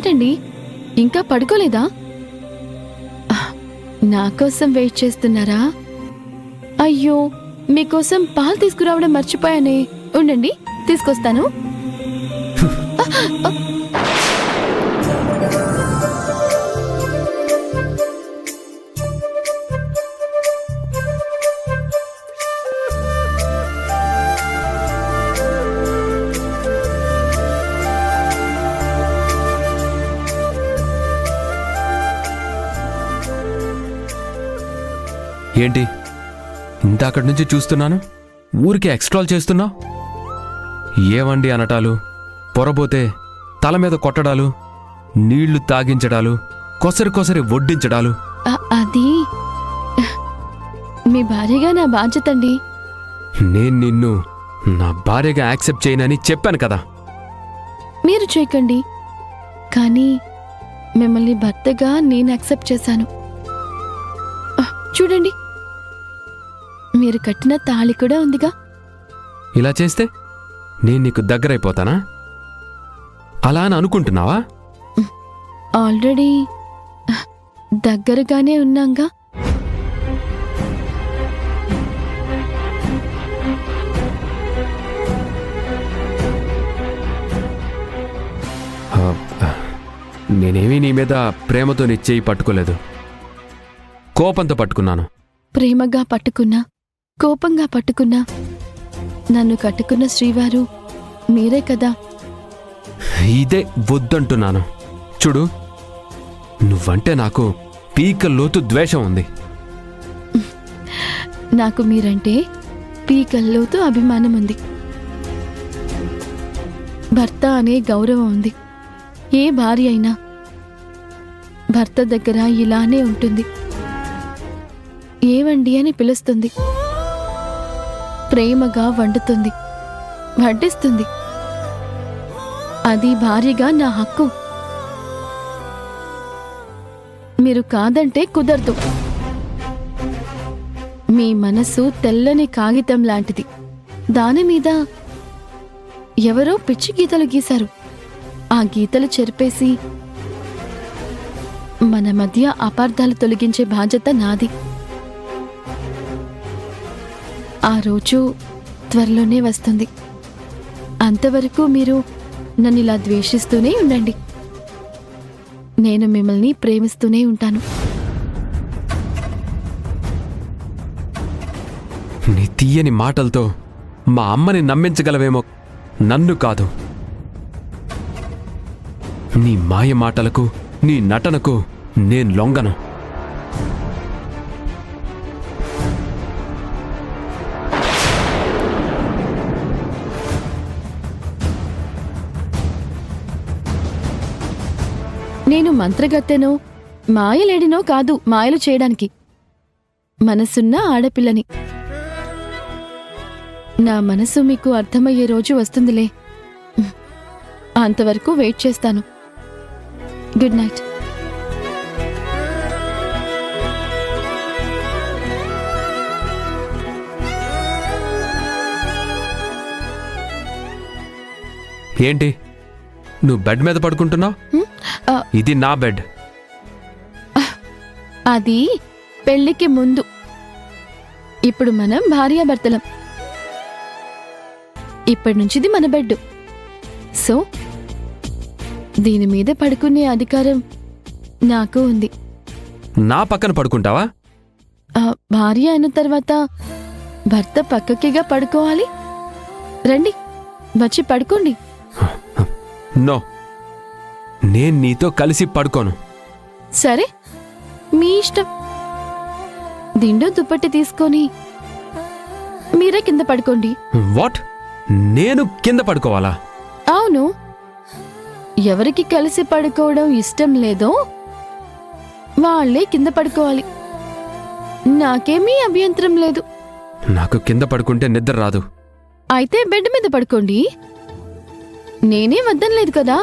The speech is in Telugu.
ఏంటండి ఇంకా పడుకోలేదా? నా కోసం వెయిట్ చేస్తున్నారా? అయ్యో, మీకోసం పాలు తీసుకురావడం మర్చిపోయానే. ఉండండి, తీసుకొస్తాను. ఏంటి ఇంతక్కడి నుంచి చూస్తున్నాను, ఊరికే ఎక్స్ట్రాల్ చేస్తున్నావు? ఏవండి అనటాలు, పొరబోతే తల మీద కొట్టడాలు, నీళ్లు తాగించడాలు, కొసరి వడ్డించడాలు. అది మీ భార్యగా నా బాధ్యతండి. నేను నిన్ను నా భార్యగా యాక్సెప్ట్ చేయనని చెప్పాను కదా. మీరు చేయకండి, కానీ మిమ్మల్ని భర్తగా నేను యాక్సెప్ట్ చేశాను. చూడండి, మీరు కట్టిన తాళి కూడా ఉందిగా. ఇలా చేస్తే నేను నీకు దగ్గరైపోతానా? అలా అని అనుకుంటున్నావా? ఆల్రెడీ దగ్గరగానే ఉన్నాంగా. నేనేమీ నీ మీద ప్రేమతో నీ చెయ్యి పట్టుకోలేదు, కోపంతో పట్టుకున్నాను. ప్రేమగా పట్టుకున్నా, కోపంగా పట్టుకున్నా, నన్ను కట్టుకున్న శ్రీవారు మీరే కదా. ఇదే వద్దంటున్నాను. చూడు, నువ్వంటే నాకు పీకల్లోతు ద్వేషం ఉంది. నాకు మీరంటే పీకల్లోతు అభిమానం ఉంది. భర్త అనే గౌరవం ఉంది. ఏ భార్య అయినా భర్త దగ్గర ఇలానే ఉంటుంది. ఏవండి అని పిలుస్తుంది, ప్రేమగా వండుతుంది, వడ్డిస్తుంది. అది భార్యగా నా హక్కు. మీరు కాదంటే కుదరదు. మీ మనసు తెల్లని కాగితం లాంటిది. దానిమీద ఎవరో పిచ్చి గీతలు గీశారు. ఆ గీతలు చెరిపేసి మన మధ్య అపార్థాలు తొలగించే బాధ్యత నాది. ఆ రోజు త్వరలోనే వస్తుంది. అంతవరకు మీరు నన్ను ఇలా ద్వేషిస్తూనే ఉండండి. నేను మిమ్మల్ని ప్రేమిస్తూనే ఉంటాను. నీ తీయని మాటలతో మా అమ్మని నమ్మించగలవేమో, నన్ను కాదు. నీ మాయ మాటలకు, నీ నటనకు నేను లొంగను. నేను మంత్రగత్తెనో మాయలేడినో కాదు మాయలు చేయడానికి. మనసున్న ఆడపిల్లని. నా మనసు మీకు అర్థమయ్యే రోజు వస్తుందిలే. అంతవరకు వెయిట్ చేస్తాను. Good night. ఏంటి నువ్వు బెడ్ మీద పడుకుంటున్నావు? ఇది నా బెడ్. అది పెళ్లికి ముందు. ఇప్పుడు మనం భార్యాభర్తలం. ఇప్పటి నుంచిది మన బెడ్. సో దీని మీద పడుకునే అధికారం నాకు ఉంది. నా పక్కన పడుకుంటావా? భార్య అయిన తర్వాత భర్త పక్కకిగా పడుకోవాలి. రండి, వచ్చి పడుకోండి. నో, నేను నీతో కలిసి పడుకోను. సరే, మీ ఇష్టం. దిండు దుప్పటి తీసుకొని మీరే కింద పడుకోండి. వాట్? నేను కింద పడుకోవాలా? అవును. ఎవరికి కలిసి పడుకోవడం ఇష్టం లేదో వాళ్ళే కింద పడుకోవాలి. నాకేమీ అభ్యంతరం లేదు. నాకు కింద పడుకుంటే నిద్ర రాదు. అయితే బెడ్ మీద పడుకోండి. నేనే వద్దనలేదు కదా.